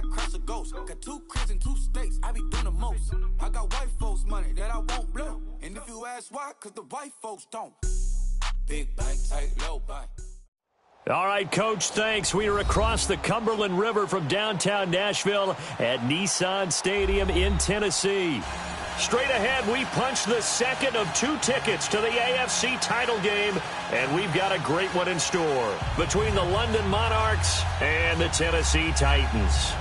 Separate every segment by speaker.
Speaker 1: might crush a ghost. Got 2 cribs and 2 states, I be doing the most. I got white folks money that I won't blow. And if you ask why, cause the white folks don't. Big bank, tight, low bank.
Speaker 2: All right, Coach, thanks. We are across the Cumberland River from downtown Nashville at Nissan Stadium in Tennessee. Straight ahead, we punch the second of 2 tickets to the AFC title game, and we've got a great one in store between the London Monarchs and the Tennessee Titans.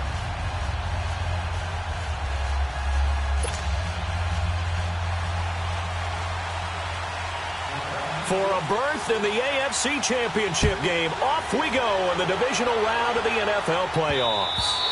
Speaker 2: For a berth in the AFC Championship game, off we go in the divisional round of the NFL playoffs.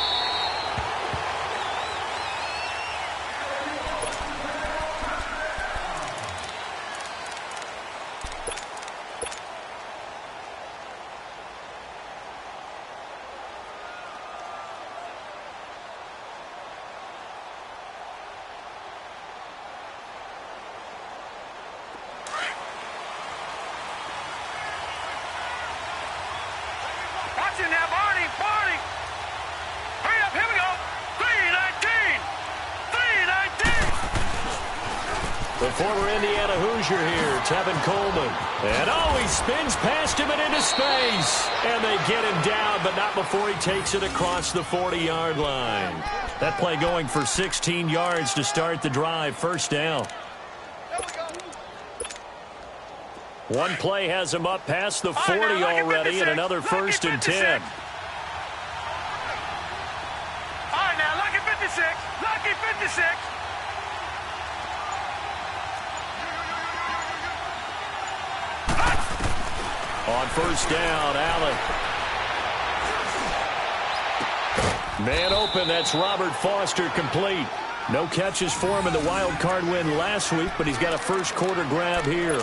Speaker 2: The former Indiana Hoosier here, Tevin Coleman. And he spins past him and into space. And they get him down, but not before he takes it across the 40-yard line. That play going for 16 yards to start the drive, first down. One play has him up past the 40 already, and another first and 10.
Speaker 3: All right, now, lucky 56. Lucky 56.
Speaker 2: On first down, Allen. Man open, that's Robert Foster, complete. No catches for him in the wild card win last week, but he's got a first quarter grab here.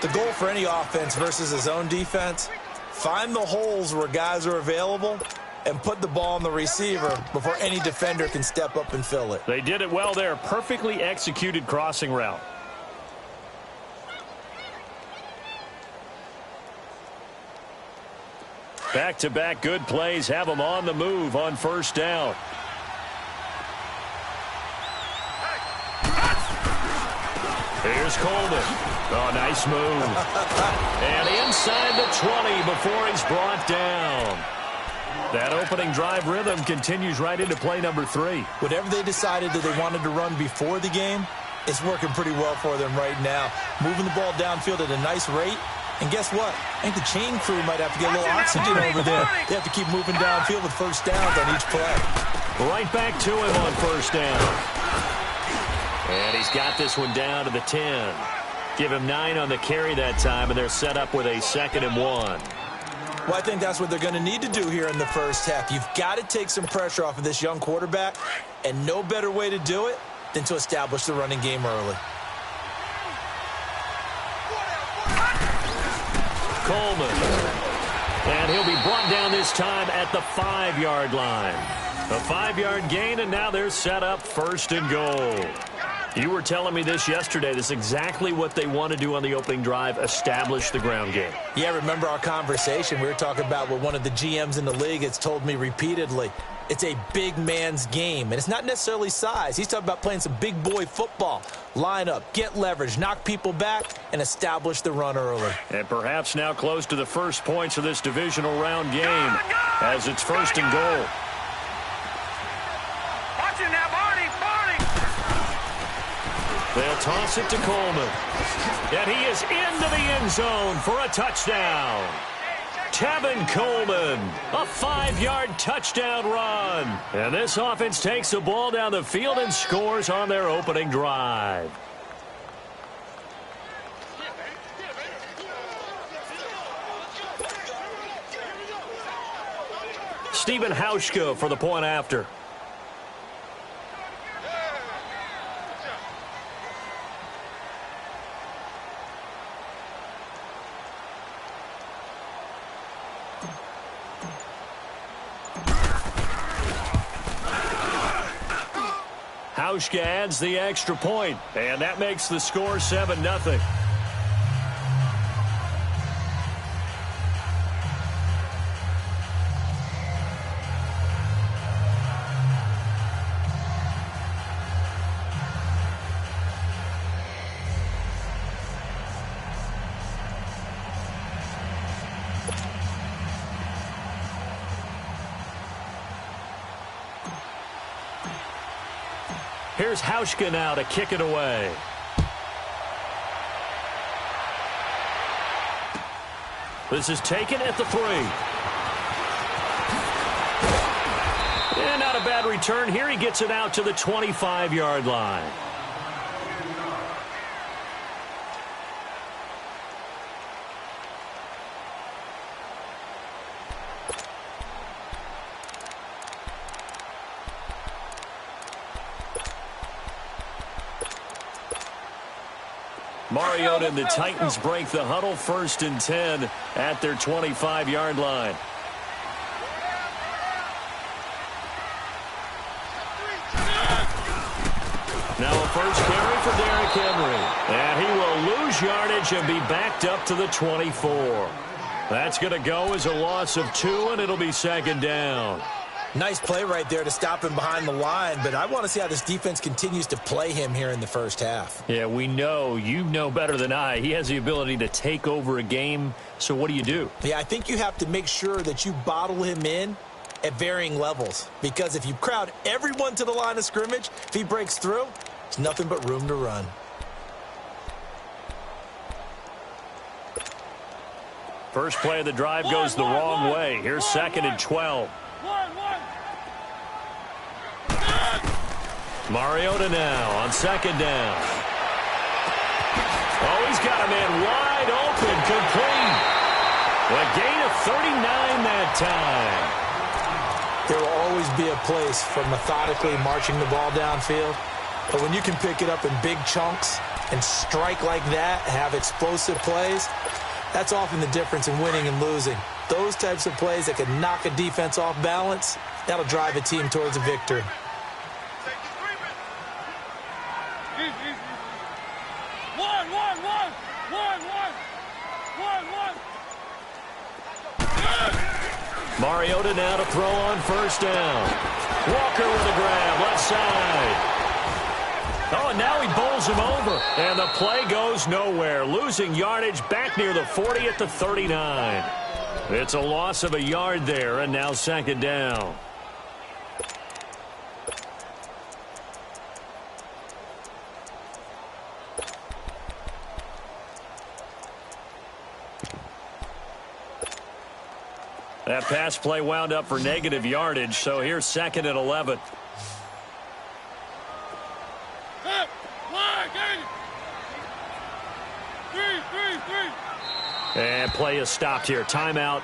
Speaker 4: The goal for any offense versus his own defense, find the holes where guys are available and put the ball on the receiver before any defender can step up and fill it.
Speaker 2: They did it well there. Perfectly executed crossing route. Back-to-back good plays have them on the move on first down. Here's Coleman. Oh, nice move. And inside the 20 before he's brought down. That opening drive rhythm continues right into play number 3.
Speaker 4: Whatever they decided that they wanted to run before the game, it's working pretty well for them right now. Moving the ball downfield at a nice rate. And guess what? I think the chain crew might have to get a little oxygen over there. They have to keep moving downfield with first downs on each play.
Speaker 2: Right back to him on first down. And he's got this one down to the 10. Give him 9 on the carry that time, and they're set up with a 2nd and 1.
Speaker 4: Well, I think that's what they're going to need to do here in the first half. You've got to take some pressure off of this young quarterback, and no better way to do it than to establish the running game early.
Speaker 2: Coleman. And he'll be brought down this time at the 5-yard line. A 5-yard gain, and now they're set up first and goal. You were telling me this yesterday. This is exactly what they want to do on the opening drive, establish the ground game.
Speaker 4: Yeah, remember our conversation? We were talking about what one of the GMs in the league has told me repeatedly. It's a big man's game, and it's not necessarily size. He's talking about playing some big boy football. Line up, get leverage, knock people back, and establish the run early.
Speaker 2: And perhaps now close to the first points of this divisional round game as it's first and goal.
Speaker 3: Watch it now, Barney.
Speaker 2: They'll toss it to Coleman. And he is into the end zone for a touchdown. Tevin Coleman, a 5-yard touchdown run. And this offense takes the ball down the field and scores on their opening drive. Stephen Hauschka for the point after. Hauschka adds the extra point, and that makes the score 7-0. Here's Hauschka now to kick it away. This is taken at the 3. And not a bad return here. He gets it out to the 25-yard line. Mariota and the Titans break the huddle, 1st and 10 at their 25-yard line. Now a first carry for Derrick Henry. And he will lose yardage and be backed up to the 24. That's going to go as a loss of 2, and it'll be 2nd down.
Speaker 4: Nice play right there to stop him behind the line, but I want to see how this defense continues to play him here in the first half.
Speaker 2: Yeah, we know. You know better than I. He has the ability to take over a game, so what do you do?
Speaker 4: Yeah, I think you have to make sure that you bottle him in at varying levels, because if you crowd everyone to the line of scrimmage, if he breaks through, there's nothing but room to run.
Speaker 2: First play of the drive goes the wrong way. Here's 2nd and 12. Mariota now on 2nd down. Oh, he's got a man wide open, complete. A gain of 39 that time.
Speaker 4: There will always be a place for methodically marching the ball downfield. But when you can pick it up in big chunks and strike like that, have explosive plays, that's often the difference in winning and losing. Those types of plays that can knock a defense off balance, that'll drive a team towards a victory.
Speaker 2: Mariota now to throw on 1st down. Walker with a grab, left side. Oh, and now he bowls him over. And the play goes nowhere. Losing yardage back near the 40 at the 39. It's a loss of a yard there, and now 2nd down. That pass play wound up for negative yardage, so here's 2nd and 11. And play is stopped here. Timeout.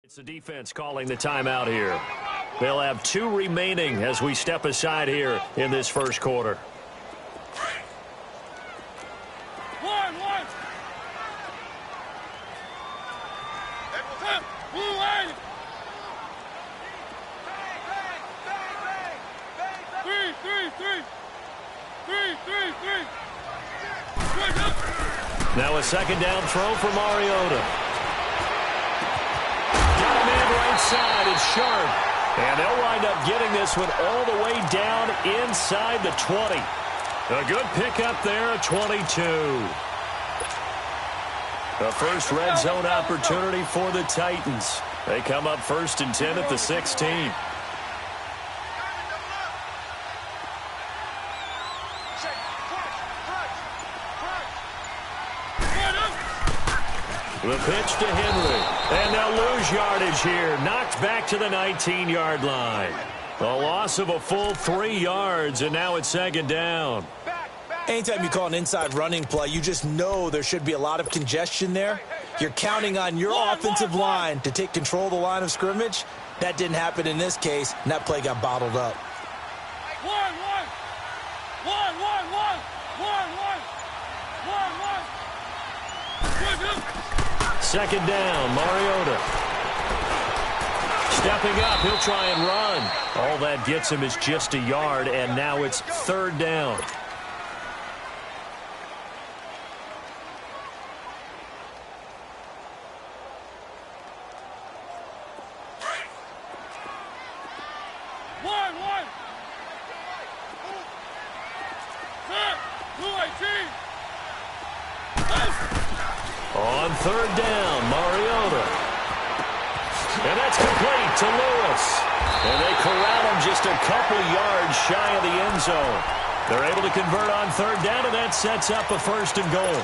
Speaker 2: It's the defense calling the timeout here. They'll have 2 remaining as we step aside here in this first quarter. Now a 2nd down throw for Mariota. Got him in right side. It's sharp. And they'll wind up getting this one all the way down inside the 20. A good pickup there, a 22. The first red zone opportunity for the Titans. They come up 1st and 10 at the 16. The pitch to Henry. And they'll lose yardage here. Knocked back to the 19-yard line. A loss of a full 3 yards, and now it's 2nd down.
Speaker 4: Anytime you call an inside running play, you just know there should be a lot of congestion there. You're counting on your offensive line to take control of the line of scrimmage. That didn't happen in this case, and that play got bottled up.
Speaker 2: 2nd down, Mariota. Stepping up, he'll try and run. All that gets him is just a yard, and now it's 3rd down. On third down, Mariota. And that's complete to Lewis. And they corral him just a couple yards shy of the end zone. They're able to convert on third down, and that sets up a first and goal.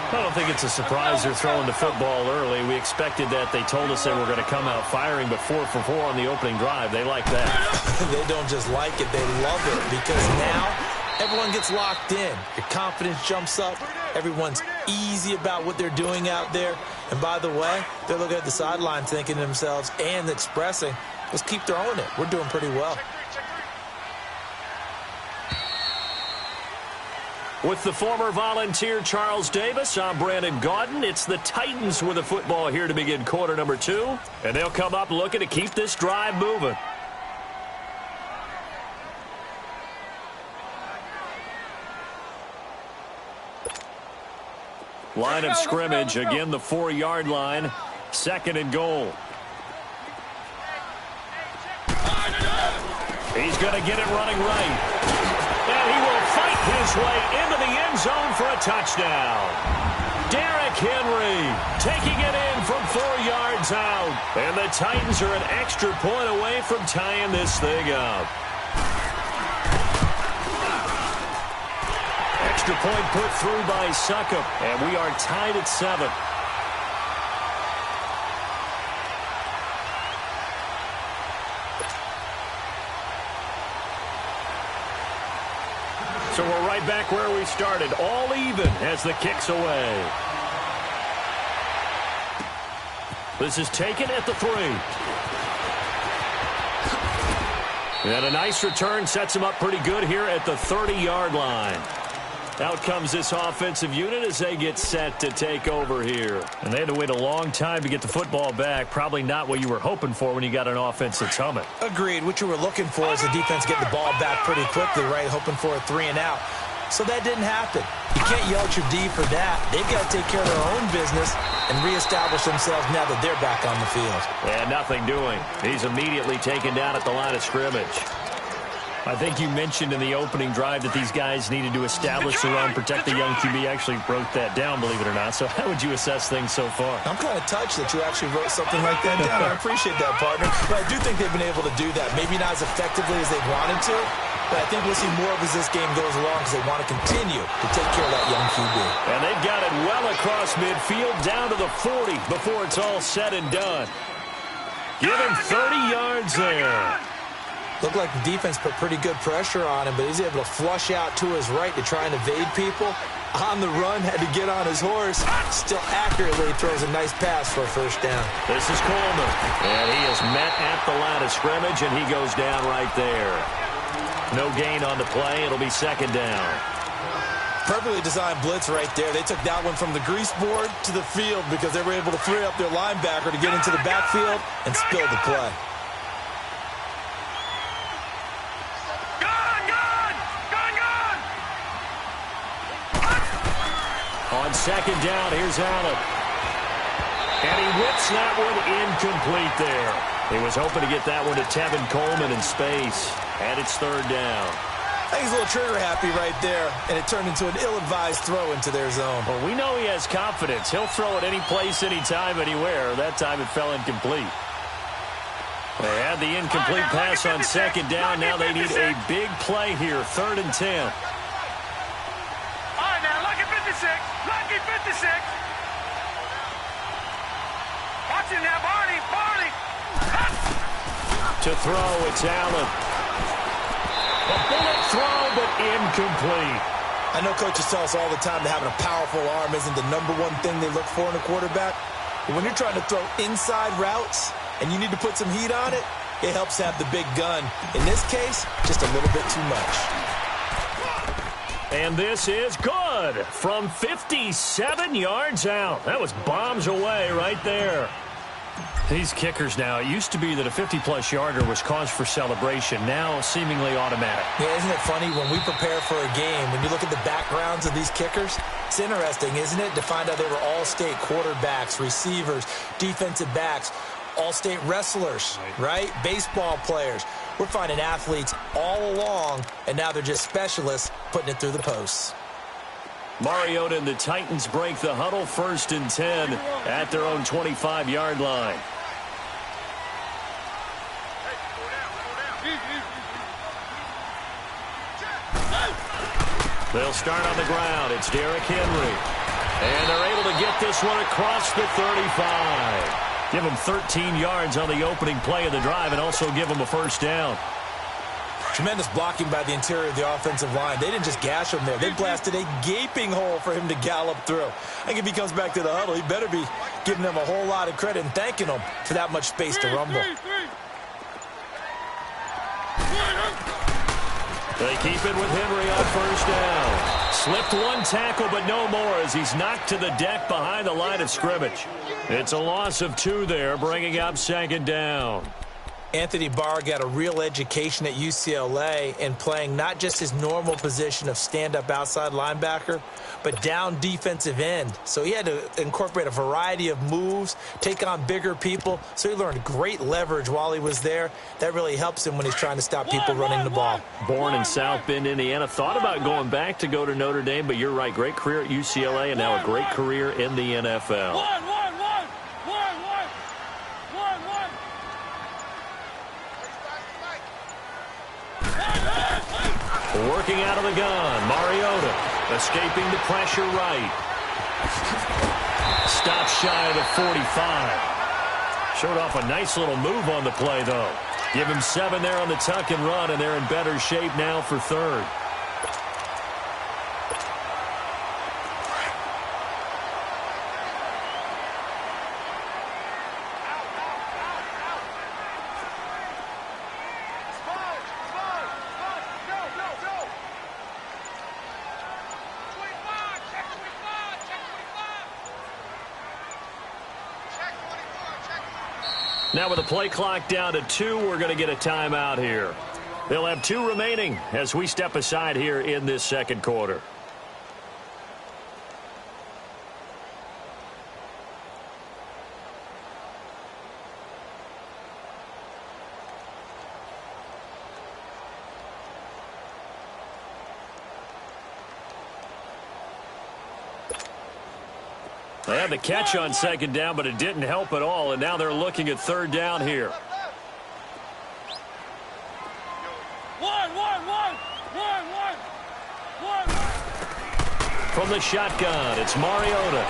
Speaker 2: I don't think it's a surprise they're throwing the football early. We expected that. They told us they were going to come out firing, but 4 for 4 on the opening drive. They like that.
Speaker 4: They don't just like it, they love it, because now everyone gets locked in. Your confidence jumps up. Everyone's easy about what they're doing out there. And by the way, they're looking at the sideline thinking to themselves and expressing, let's keep throwing it. We're doing pretty well.
Speaker 2: With the former Volunteer Charles Davis, I'm Brandon Gaudin. It's the Titans with the football here to begin quarter number 2. And they'll come up looking to keep this drive moving. Line of scrimmage, again the 4-yard line. Second and goal. He's going to get it running right. And he will fight his way into the end zone for a touchdown. Derrick Henry taking it in from 4 yards out. And the Titans are an extra point away from tying this thing up. Extra point put through by Succop, and we are tied at 7. So we're right back where we started, all even as the kick's away. This is taken at the 3. And a nice return sets him up pretty good here at the 30-yard line. Out comes this offensive unit as they get set to take over here. And they had to wait a long time to get the football back. Probably not what you were hoping for when you got an offense that's humming.
Speaker 4: Agreed. What you were looking for is the defense getting the ball back pretty quickly, right? Hoping for a 3 and out. So that didn't happen. You can't yell at your D for that. They've got to take care of their own business and reestablish themselves now that they're back on the field.
Speaker 2: And nothing doing. He's immediately taken down at the line of scrimmage. I think you mentioned in the opening drive that these guys needed to establish the run, protect the young QB. Actually wrote that down, believe it or not. So how would you assess things so far?
Speaker 4: I'm kind of touched that you actually wrote something like that down. I appreciate that, partner. But I do think they've been able to do that. Maybe not as effectively as they wanted to, but I think we'll see more of as this game goes along because they want to continue to take care of that young QB.
Speaker 2: And they've got it well across midfield down to the 40 before it's all said and done. Give him 30 yards there.
Speaker 4: Looked like the defense put pretty good pressure on him, but he's able to flush out to his right to try and evade people. On the run, had to get on his horse. Still accurately throws a nice pass for a first down.
Speaker 2: This is Coleman. And he is met at the line of scrimmage, and he goes down right there. No gain on the play. It'll be second down.
Speaker 4: Perfectly designed blitz right there. They took that one from the grease board to the field because they were able to free up their linebacker to get into the backfield and spill the play.
Speaker 2: On second down, here's Allen. And he whips that one incomplete there. He was hoping to get that one to Tevin Coleman in space. And it's third down.
Speaker 4: I think he's a little trigger happy right there, and it turned into an ill-advised throw into their zone.
Speaker 2: Well, we know he has confidence. He'll throw it any place, anytime, anywhere. That time it fell incomplete. They had the incomplete pass on second down. Now they need a big play here, 3rd and 10.
Speaker 3: All right, now, lucky 56. Lucky 56. Watch it now, Barney. Barney.
Speaker 2: To throw, it's Allen. A bullet throw, but incomplete.
Speaker 4: I know coaches tell us all the time that having a powerful arm isn't the #1 thing they look for in a quarterback. But when you're trying to throw inside routes and you need to put some heat on it, it helps to have the big gun. In this case, just a little bit too much.
Speaker 2: And this is good from 57 yards out. That was bombs away right there. These kickers now, it used to be that a 50-plus yarder was cause for celebration. Now seemingly automatic.
Speaker 4: Yeah, isn't it funny when we prepare for a game, when you look at the backgrounds of these kickers, it's interesting, isn't it, to find out they were all-state quarterbacks, receivers, defensive backs, all-state wrestlers, right? Baseball players. We're finding athletes all along, and now they're just specialists putting it through the posts.
Speaker 2: Mariota and the Titans break the huddle, 1st and 10 at their own 25-yard line. They'll start on the ground. It's Derrick Henry. And they're able to get this one across the 35. Give them 13 yards on the opening play of the drive and also give them a 1st down.
Speaker 4: Tremendous blocking by the interior of the offensive line. They didn't just gash him there. They blasted a gaping hole for him to gallop through. I think if he comes back to the huddle, he better be giving them a whole lot of credit and thanking them for that much space to rumble.
Speaker 2: They keep it with Henry on 1st down. Slipped one tackle, but no more as he's knocked to the deck behind the line of scrimmage. It's a loss of 2 there, bringing up 2nd down.
Speaker 4: Anthony Barr got a real education at UCLA in playing not just his normal position of stand-up outside linebacker, but down defensive end. So he had to incorporate a variety of moves, take on bigger people. So he learned great leverage while he was there. That really helps him when he's trying to stop people running the ball.
Speaker 2: Born in South Bend, Indiana. Thought about going back to go to Notre Dame, but you're right. Great career at UCLA and now a great career in the NFL. Working out of the gun, Mariota escaping the pressure right. Stops shy of the 45. Showed off a nice little move on the play, though. Give him 7 there on the tuck and run, and they're in better shape now for 3rd. Now with the play clock down to 2, we're going to get a timeout here. They'll have 2 remaining as we step aside here in this 2nd quarter. They had the catch on 2nd down, but it didn't help at all, and now they're looking at 3rd down here. From the shotgun, it's Mariota.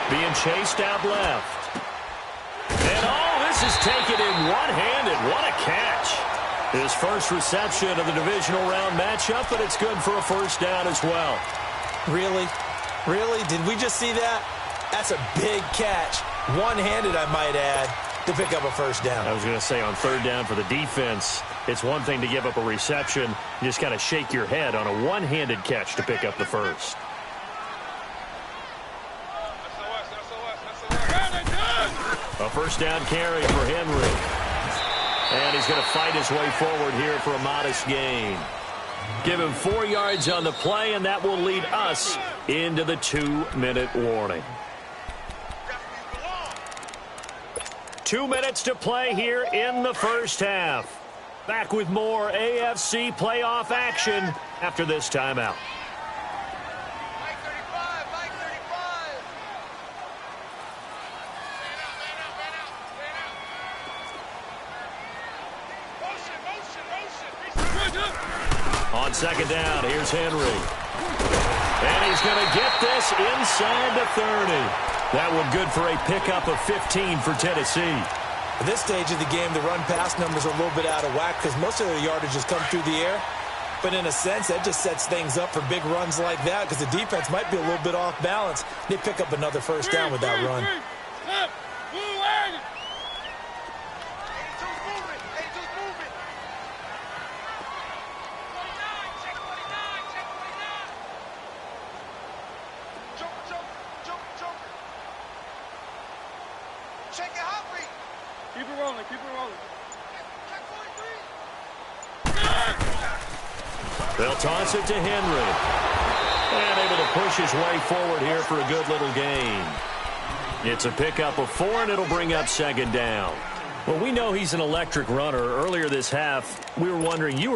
Speaker 2: Being chased out left. And this is taken in one-handed. What a catch. His first reception of the divisional round matchup, but it's good for a 1st down as well.
Speaker 4: Really? Really? Did we just see that? That's a big catch. One-handed, I might add, to pick up a 1st down.
Speaker 2: I was going to say on 3rd down for the defense, it's one thing to give up a reception. You just kind of shake your head on a one-handed catch to pick up the 1st. A 1st down carry for Henry. And he's going to fight his way forward here for a modest gain. Give him 4 yards on the play, and that will lead us into the 2-minute warning. 2 minutes to play here in the 1st half. Back with more AFC playoff action after this timeout. On 2nd down, here's Henry. And he's going to get this inside the 30. That one good for a pickup of 15 for Tennessee.
Speaker 4: At this stage of the game, the run-pass numbers are a little bit out of whack because most of the yardage has come through the air. But in a sense, that just sets things up for big runs like that because the defense might be a little bit off balance. They pick up another 1st down with that run.
Speaker 2: They'll toss it to Henry. And able to push his way forward here for a good little gain. It's a pickup of 4, and it'll bring up 2nd down. Well, we know he's an electric runner. Earlier this half, you were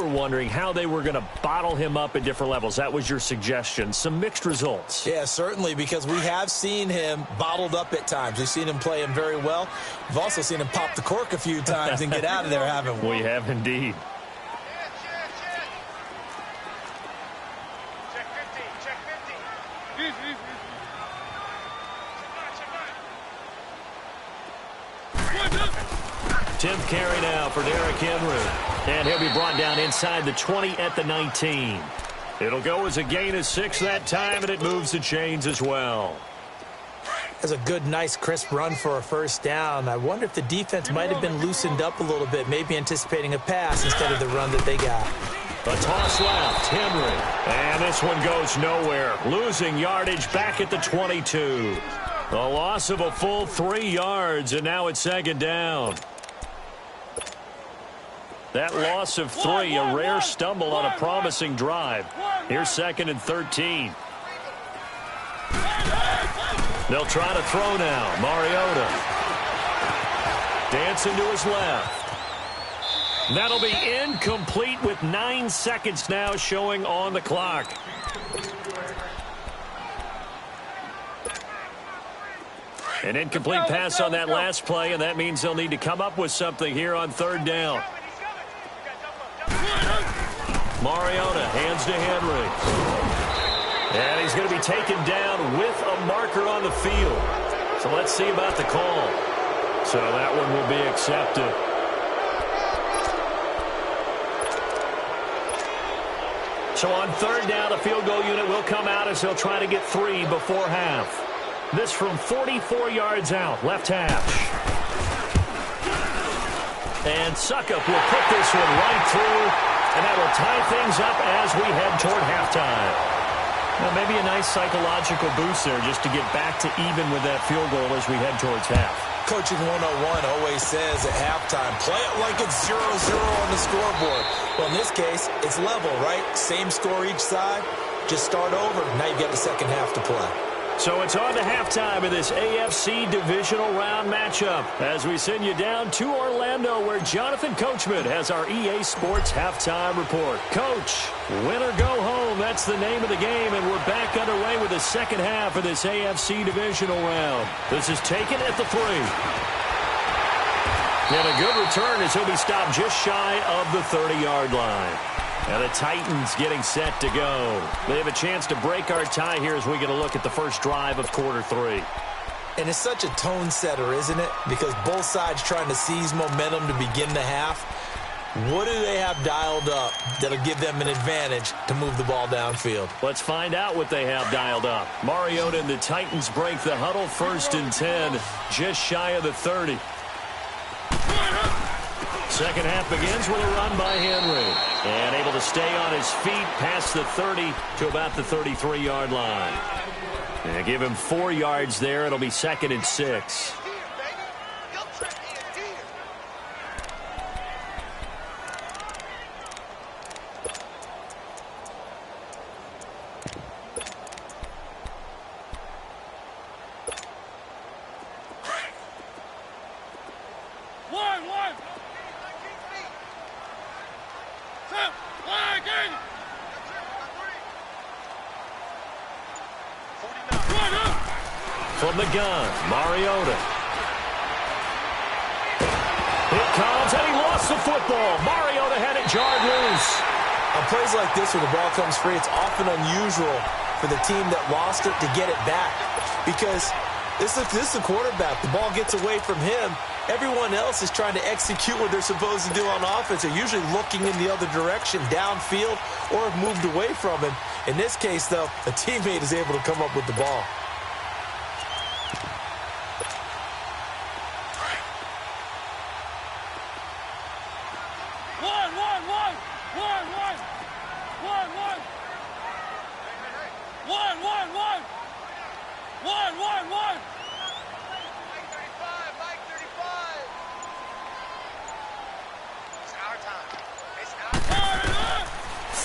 Speaker 2: wondering how they were going to bottle him up at different levels. That was your suggestion. Some mixed results.
Speaker 4: Yeah, certainly, because we have seen him bottled up at times. We've seen him play him very well. We've also seen him pop the cork a few times and get out of there, haven't we?
Speaker 2: We have indeed. Tenth carry now for Derrick Henry. And he'll be brought down inside the 20 at the 19. It'll go as a gain of 6 that time, and it moves the chains as well.
Speaker 4: That's a good, nice, crisp run for a first down. I wonder if the defense might have been loosened up a little bit, maybe anticipating a pass instead of the run that they got.
Speaker 2: A toss left, Henry. And this one goes nowhere. Losing yardage back at the 22. A loss of a full 3 yards, and now it's second down. That loss of 3, a rare stumble on a promising drive. Here's 2nd and 13. They'll try to throw now. Mariota. Dancing to his left. That'll be incomplete with 9 seconds now showing on the clock. An incomplete pass on that last play, and that means they'll need to come up with something here on 3rd down. Mariota hands to Henry. And he's going to be taken down with a marker on the field. So let's see about the call. So that one will be accepted. So on 3rd down, the field goal unit will come out as they'll try to get 3 before half. This from 44 yards out, left hash. And Suckup will put this one right through. And that will tie things up as we head toward halftime. Now, maybe a nice psychological boost there just to get back to even with that field goal as we head towards half.
Speaker 4: Coaching 101 always says at halftime, play it like it's 0-0 on the scoreboard. Well, in this case, it's level, right? Same score each side. Just start over. Now you get the second half to play.
Speaker 2: So it's on to halftime of this AFC divisional round matchup as we send you down to Orlando where Jonathan Coachman has our EA Sports halftime report. Coach, win or go home, that's the name of the game, and we're back underway with the second half of this AFC divisional round. This is taken at the 3. And a good return as he'll be stopped just shy of the 30-yard line. And the Titans getting set to go. They have a chance to break our tie here as we get a look at the first drive of quarter 3.
Speaker 4: And it's such a tone setter, isn't it? Because both sides trying to seize momentum to begin the half. What do they have dialed up that'll give them an advantage to move the ball downfield?
Speaker 2: Let's find out what they have dialed up. Mariota and the Titans break the huddle, 1st and 10, just shy of the 30. Second half begins with a run by Henry. And able to stay on his feet past the 30 to about the 33-yard line. And give him 4 yards there. It'll be 2nd and 6. From the gun, Mariota. It comes, and he lost the football. Mariota had it jarred loose.
Speaker 4: On plays like this where the ball comes free, it's often unusual for the team that lost it to get it back. Because this is the quarterback. The ball gets away from him. Everyone else is trying to execute what they're supposed to do on offense. They're usually looking in the other direction, downfield, or have moved away from him. In this case, though, a teammate is able to come up with the ball.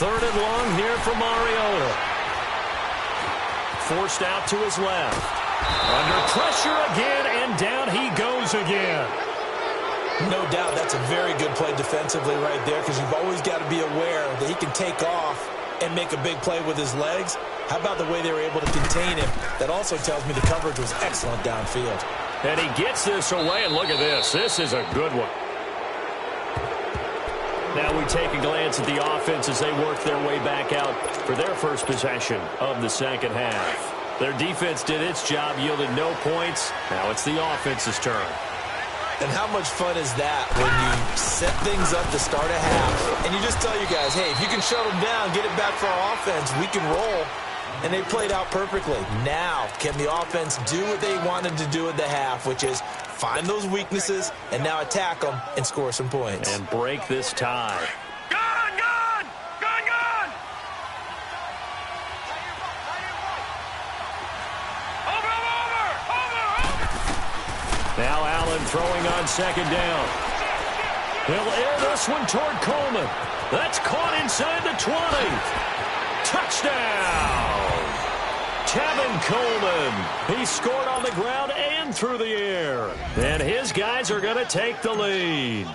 Speaker 2: Third and long here for Mariota. Forced out to his left. Under pressure again, and down he goes again.
Speaker 4: No doubt that's a very good play defensively right there, because you've always got to be aware that he can take off and make a big play with his legs. How about the way they were able to contain him? That also tells me the coverage was excellent downfield.
Speaker 2: And he gets this away, and look at this. This is a good one. Now we take a glance at the offense as they work their way back out for their first possession of the second half. Their defense did its job, yielded no points. Now it's the offense's turn.
Speaker 4: And how much fun is that when you set things up to start a half, and you just tell you guys, hey, if you can shut them down, get it back for our offense, we can roll. And they played out perfectly. Now, can the offense do what they wanted to do at the half, which is find those weaknesses and now attack them and score some points.
Speaker 2: And break this tie.
Speaker 3: Gone, gone! Gone, gone! Over!
Speaker 2: Now Allen throwing on second down. He'll air this one toward Coleman. That's caught inside the 20. Touchdown! Tevin Coleman. He scored on the ground and through the air. And his guys are going to take the lead.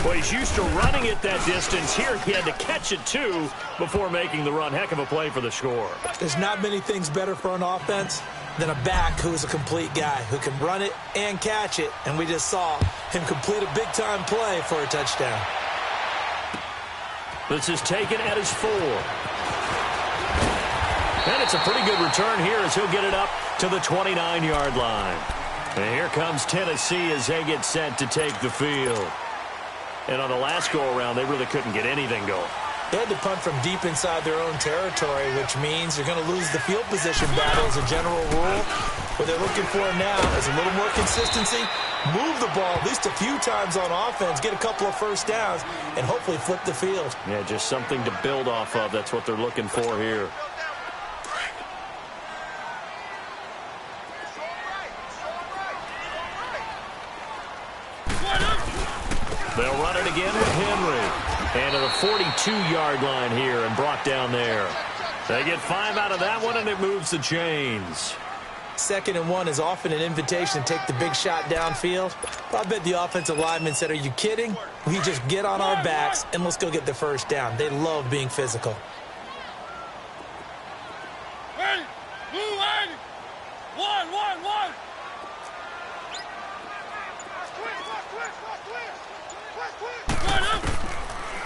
Speaker 2: Well, he's used to running it that distance. Here he had to catch it, too, before making the run. Heck of a play for the score.
Speaker 4: There's not many things better for an offense than a back who is a complete guy who can run it and catch it. And we just saw him complete a big-time play for a touchdown.
Speaker 2: This is taken at his 4. And it's a pretty good return here as he'll get it up to the 29-yard line. And here comes Tennessee as they get set to take the field. And on the last go-around, they really couldn't get anything going.
Speaker 4: They had to punt from deep inside their own territory, which means you're going to lose the field position battle as a general rule. What they're looking for now is a little more consistency, move the ball at least a few times on offense, get a couple of first downs, and hopefully flip the field.
Speaker 2: Yeah, just something to build off of. That's what they're looking for here. They'll run it again with Henry. And to the 42-yard line here and brought down there. They get 5 out of that one, and it moves the chains.
Speaker 4: 2nd and 1 is often an invitation to take the big shot downfield. But I bet the offensive lineman said, are you kidding? We just get on our backs, and let's go get the first down. They love being physical.
Speaker 3: Ready? Move, ready? One.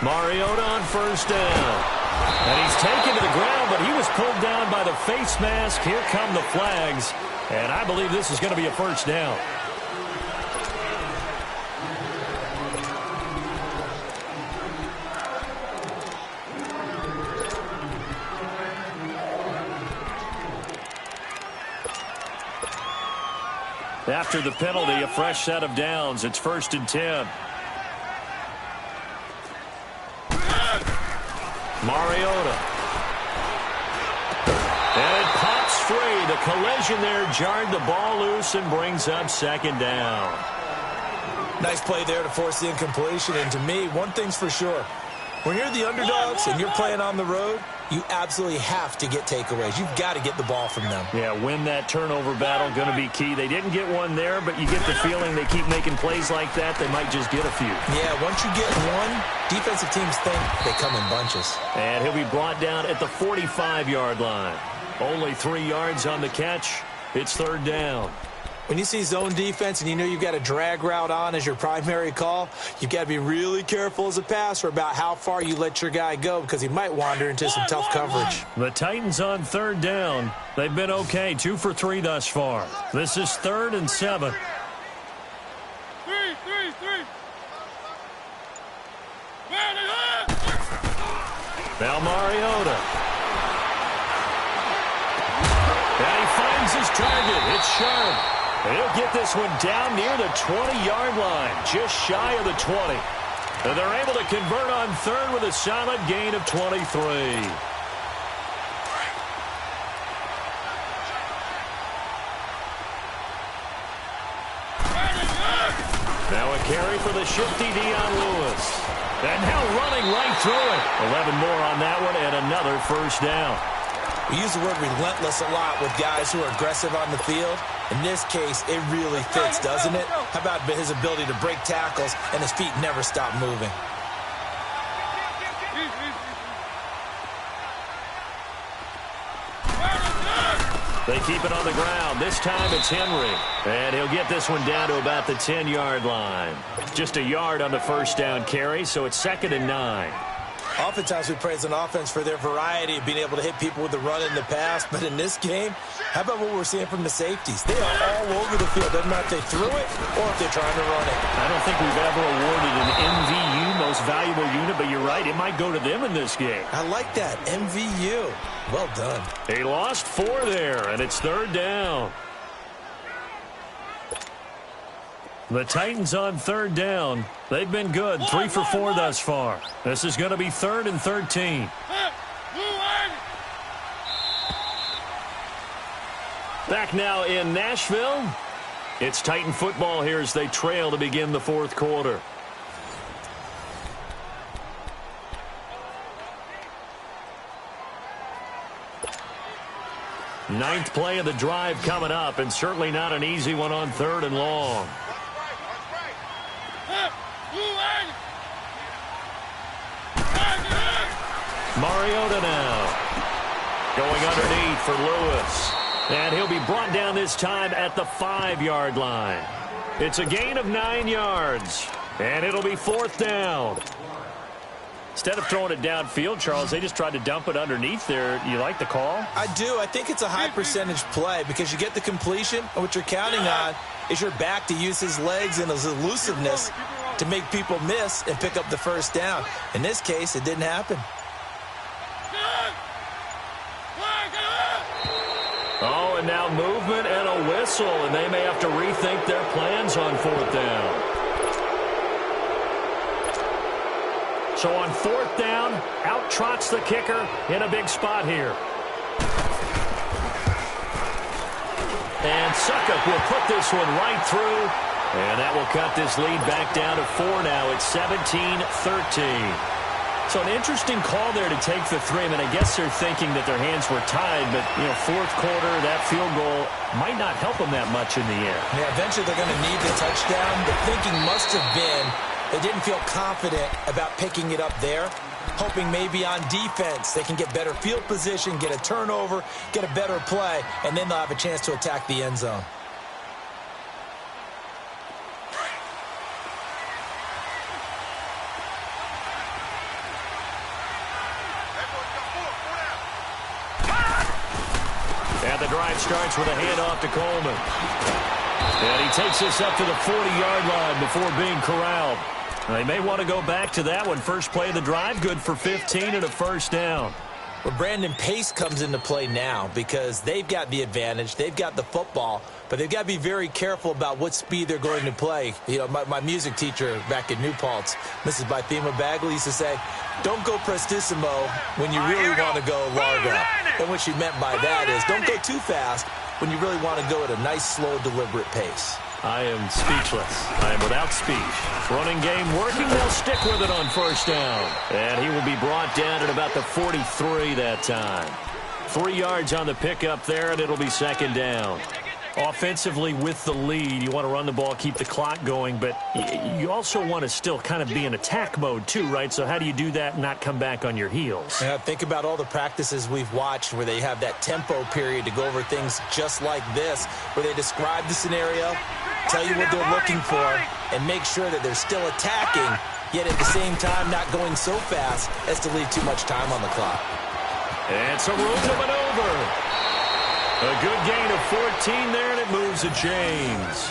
Speaker 2: Mariota on first down. And he's taken to the ground, but he was pulled down by the face mask. Here come the flags. And I believe this is going to be a first down. After the penalty, a fresh set of downs. It's 1st and 10. Mariota. And it pops free. The collision there jarred the ball loose and brings up 2nd down.
Speaker 4: Nice play there to force the incompletion. And to me, one thing's for sure. When you're the underdogs and you're playing on the road, you absolutely have to get takeaways. You've got to get the ball from them.
Speaker 2: Yeah, win that turnover battle, going to be key. They didn't get one there, but you get the feeling they keep making plays like that, they might just get a few.
Speaker 4: Yeah, once you get one, defensive teams think they come in bunches.
Speaker 2: And he'll be brought down at the 45-yard line. Only 3 yards on the catch. It's 3rd down.
Speaker 4: When you see zone defense and you know you've got a drag route on as your primary call, you've got to be really careful as a passer about how far you let your guy go because he might wander into some tough coverage.
Speaker 2: The Titans on 3rd down. They've been okay, 2 for 3 thus far. This is 3rd and 7.
Speaker 3: Three.
Speaker 2: Now Mariota. And he finds his target. It's sharp. He'll get this one down near the 20-yard line, just shy of the 20. And they're able to convert on 3rd with a solid gain of 23. Now a carry for the shifty Dion Lewis. And now running right through it. 11 more on that one and another first down.
Speaker 4: We use the word relentless a lot with guys who are aggressive on the field. In this case, it really fits, doesn't it? How about his ability to break tackles and his feet never stop moving?
Speaker 2: They keep it on the ground. This time it's Henry. And he'll get this one down to about the 10-yard line. Just a yard on the first down carry, so it's 2nd and 9.
Speaker 4: Oftentimes we praise an offense for their variety of being able to hit people with the run in the pass. But in this game, how about what we're seeing from the safeties? They are all over the field. Doesn't matter if they threw it or if they're trying to run it.
Speaker 2: I don't think we've ever awarded an MVU, most valuable unit, but you're right, it might go to them in this game.
Speaker 4: I like that, MVU. Well done.
Speaker 2: He lost 4 there, and it's 3rd down. The Titans on 3rd down. They've been good, 3 for 4 thus far. This is going to be 3rd and 13. Back now in Nashville. It's Titan football here as they trail to begin the 4th quarter. Ninth play of the drive coming up, and certainly not an easy one on 3rd and long. Mariota now. Going underneath for Lewis. And he'll be brought down this time at the 5-yard line. It's a gain of 9 yards. And it'll be 4th down. Instead of throwing it downfield, Charles, they just tried to dump it underneath there. You like the call?
Speaker 4: I do. I think it's a high percentage play because you get the completion, and what you're counting on is your back to use his legs and his elusiveness to make people miss and pick up the first down. In this case, it didn't happen.
Speaker 2: Oh, and now movement and a whistle, and they may have to rethink their plans on 4th down. So on 4th down, out trots the kicker in a big spot here. And Suckup will put this one right through, and that will cut this lead back down to 4 now. It's 17-13. So an interesting call there to take the 3. I mean, I guess they're thinking that their hands were tied, but, 4th quarter, that field goal might not help them that much in the end.
Speaker 4: Yeah, eventually they're going to need the touchdown. The thinking must have been they didn't feel confident about picking it up there, hoping maybe on defense they can get better field position, get a turnover, get a better play, and then they'll have a chance to attack the end zone.
Speaker 2: And the drive starts with a handoff to Coleman. And he takes this up to the 40-yard line before being corralled. They may want to go back to that one. First play of the drive, good for 15 and a first down.
Speaker 4: Well, Brandon, pace comes into play now because they've got the advantage. They've got the football, but they've got to be very careful about what speed they're going to play. My music teacher back at New Paltz, Mrs. Bythema Bagley, used to say, don't go prestissimo when you really want to go largo. And what she meant by that is don't go too fast when you really want to go at a nice, slow, deliberate pace.
Speaker 2: I am speechless. I am without speech. Running game working. They'll stick with it on first down. And he will be brought down at about the 43 that time. 3 yards on the pickup there, and it'll be 2nd down. Offensively with the lead, you want to run the ball, keep the clock going, but you also want to still kind of be in attack mode too, right? So how do you do that and not come back on your heels?
Speaker 4: Yeah, think about all the practices we've watched where they have that tempo period to go over things just like this, where they describe the scenario, tell you what they're looking for, and make sure that they're still attacking, yet at the same time not going so fast as to leave too much time on the clock.
Speaker 2: And some room to maneuver. A good gain of 14 there, and it moves to James.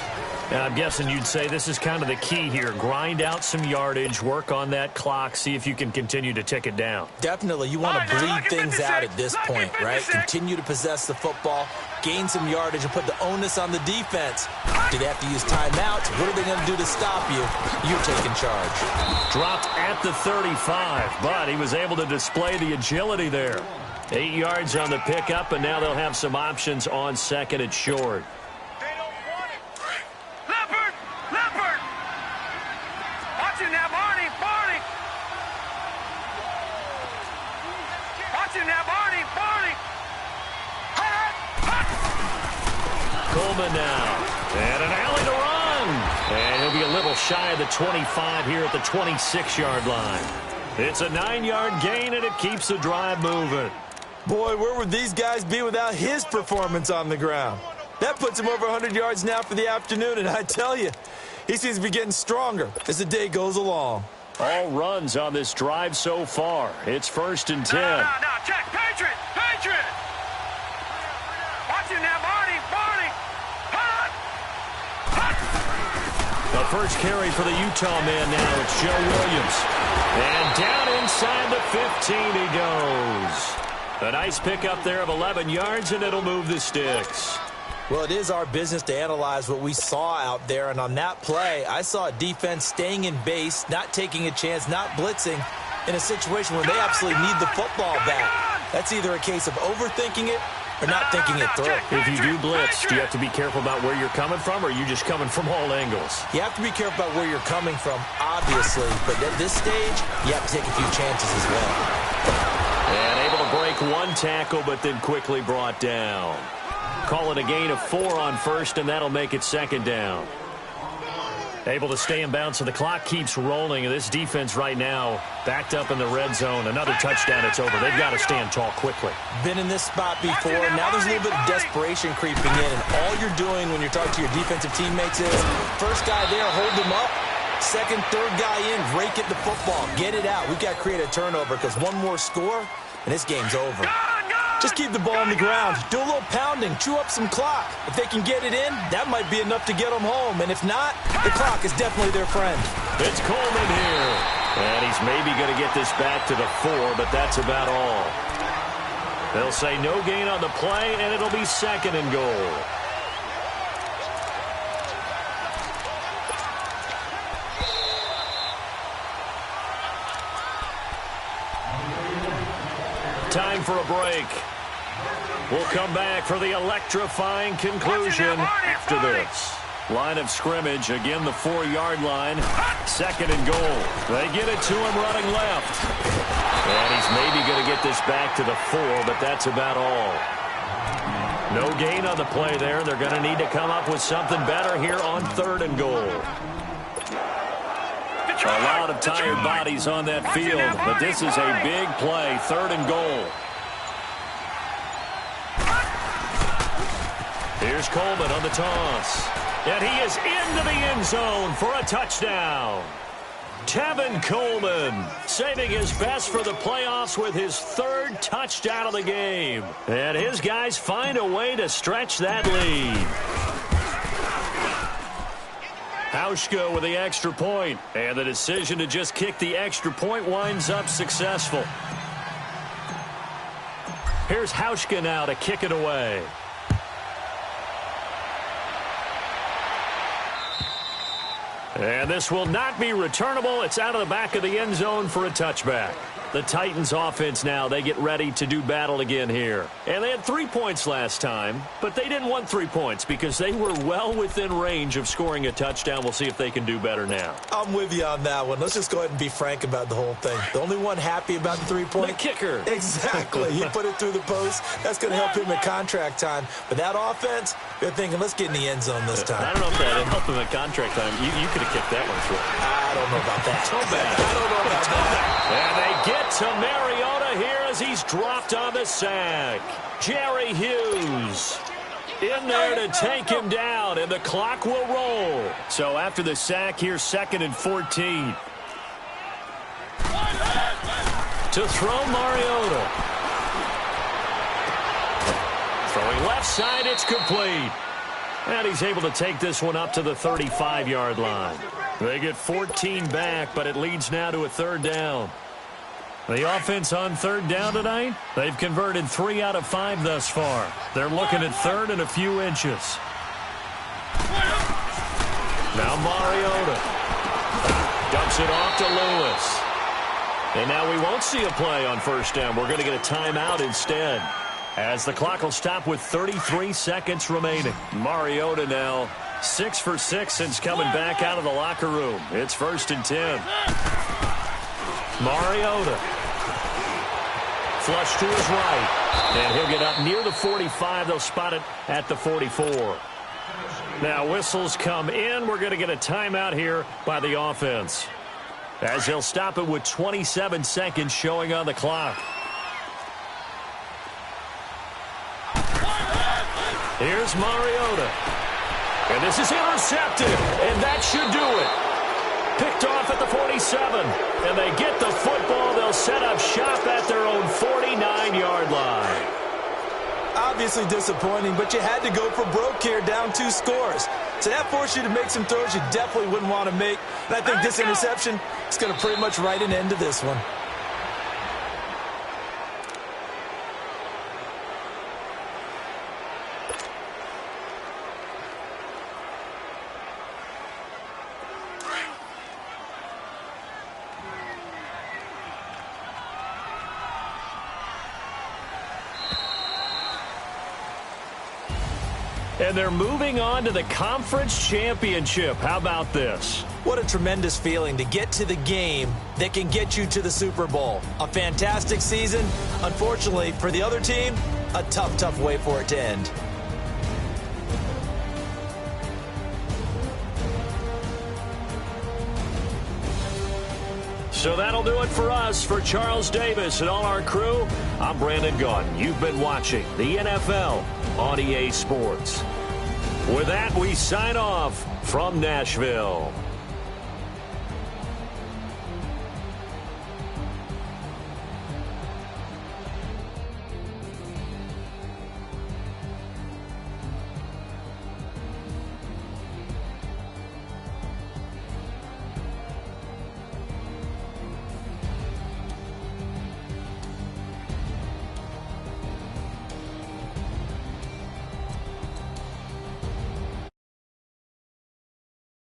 Speaker 2: And I'm guessing you'd say this is kind of the key here. Grind out some yardage, work on that clock, see if you can continue to tick it down.
Speaker 4: Definitely. You want to bleed things out at this point, right? Continue to possess the football, gain some yardage, and put the onus on the defense. Do they have to use timeouts? What are they going to do to stop you? You're taking charge.
Speaker 2: Dropped at the 35, but he was able to display the agility there. 8 yards on the pickup, and now they'll have some options on 2nd and short.
Speaker 3: They don't want it. Leopard! Leopard! Watch him now, Barney! Barney! Watch him now, Barney! Barney!
Speaker 2: Coleman now. And an alley to run. And he'll be a little shy of the 25 here at the 26-yard line. It's a 9-yard gain, and it keeps the drive moving.
Speaker 4: Boy, where would these guys be without his performance on the ground? That puts him over 100 yards now for the afternoon, and I tell you, he seems to be getting stronger as the day goes along.
Speaker 2: All runs on this drive so far. It's 1st and 10.
Speaker 3: No, check. Patriot! Watch him now, Barney! Hut!
Speaker 2: The first carry for the Utah man now. It's Joe Williams. And down inside the 15 he goes. A nice pickup there of 11 yards, and it'll move the sticks.
Speaker 4: Well, it is our business to analyze what we saw out there, and on that play, I saw a defense staying in base, not taking a chance, not blitzing, in a situation where they absolutely need the football back. That's either a case of overthinking it or not thinking it through.
Speaker 2: If you do blitz, do you have to be careful about where you're coming from, or are you just coming from all angles?
Speaker 4: You have to be careful about where you're coming from, obviously, but at this stage, you have to take a few chances as well.
Speaker 2: And able to break one tackle, but then quickly brought down. Call it a gain of 4 on first, and that'll make it 2nd down. Able to stay in bounds, so the clock keeps rolling. And this defense right now backed up in the red zone. Another touchdown, it's over. They've got to stand tall quickly.
Speaker 4: Been in this spot before. Now there's a little bit of desperation creeping in, and all you're doing when you're talking to your defensive teammates is first guy there, hold him up. Second, third guy in, rake at the football. Get it out. We've got to create a turnover because one more score, and this game's over. Just keep the ball on the ground. Do a little pounding. Chew up some clock. If they can get it in, that might be enough to get them home. And if not, the clock is definitely their friend.
Speaker 2: It's Coleman here. And he's maybe going to get this back to the 4, but that's about all. They'll say no gain on the play, and it'll be 2nd and goal. Time for a break. We'll come back for the electrifying conclusion after this. Line of scrimmage, again the 4-yard line. 2nd and goal. They get it to him running left. And he's maybe going to get this back to the 4, but that's about all. No gain on the play there. They're going to need to come up with something better here on 3rd and goal. A lot of tired bodies on that field, but this is a big play. 3rd and goal. Here's Coleman on the toss. And he is into the end zone for a touchdown. Tevin Coleman saving his best for the playoffs with his 3rd touchdown of the game. And his guys find a way to stretch that lead. Hauschka with the extra point, and the decision to just kick the extra point winds up successful. Here's Hauschka now to kick it away. And this will not be returnable. It's out of the back of the end zone for a touchback. The Titans offense now, they get ready to do battle again here. And they had 3 points last time, but they didn't want 3 points because they were well within range of scoring a touchdown. We'll see if they can do better now.
Speaker 4: I'm with you on that one. Let's just go ahead and be frank about the whole thing. The only one happy about the 3-point?
Speaker 2: The kicker.
Speaker 4: Exactly. He put it through the post. That's going to help him at contract time. But that offense, they're thinking, let's get in the end zone this time.
Speaker 2: I don't know if that helped him at contract time. You could have kicked that one through.
Speaker 4: I don't know about that.
Speaker 2: So bad.
Speaker 4: I don't know about that.
Speaker 2: And they get to Mariota here as he's dropped on the sack. Jerry Hughes in there to take him down, and the clock will roll. So after the sack, here's 2nd and 14. To throw Mariota. Throwing left side, it's complete. And he's able to take this one up to the 35-yard line. They get 14 back, but it leads now to a 3rd down. The offense on 3rd down tonight, they've converted 3 out of 5 thus far. They're looking at 3rd and a few inches. Now Mariota dumps it off to Lewis. And now we won't see a play on 1st down. We're going to get a timeout instead, as the clock will stop with 33 seconds remaining. Mariota now 6 for 6 since coming back out of the locker room. It's 1st and 10. Mariota. Flush to his right. And he'll get up near the 45. They'll spot it at the 44. Now whistles come in. We're going to get a timeout here by the offense, as they'll stop it with 27 seconds showing on the clock. Here's Mariota. And this is intercepted, and that should do it. Picked off at the 47, and they get the football. They'll set up shop at their own 49-yard line.
Speaker 4: Obviously disappointing, but you had to go for broke here, down 2 scores. So that forced you to make some throws you definitely wouldn't want to make. And I think this interception is going to pretty much write an end to this one.
Speaker 2: And they're moving on to the conference championship. How about this?
Speaker 4: What a tremendous feeling to get to the game that can get you to the Super Bowl. A fantastic season. Unfortunately, for the other team, a tough, tough way for it to end.
Speaker 2: So that'll do it for us. For Charles Davis and all our crew, I'm Brandon Gaudin. You've been watching the NFL on EA Sports. With that, we sign off from Nashville.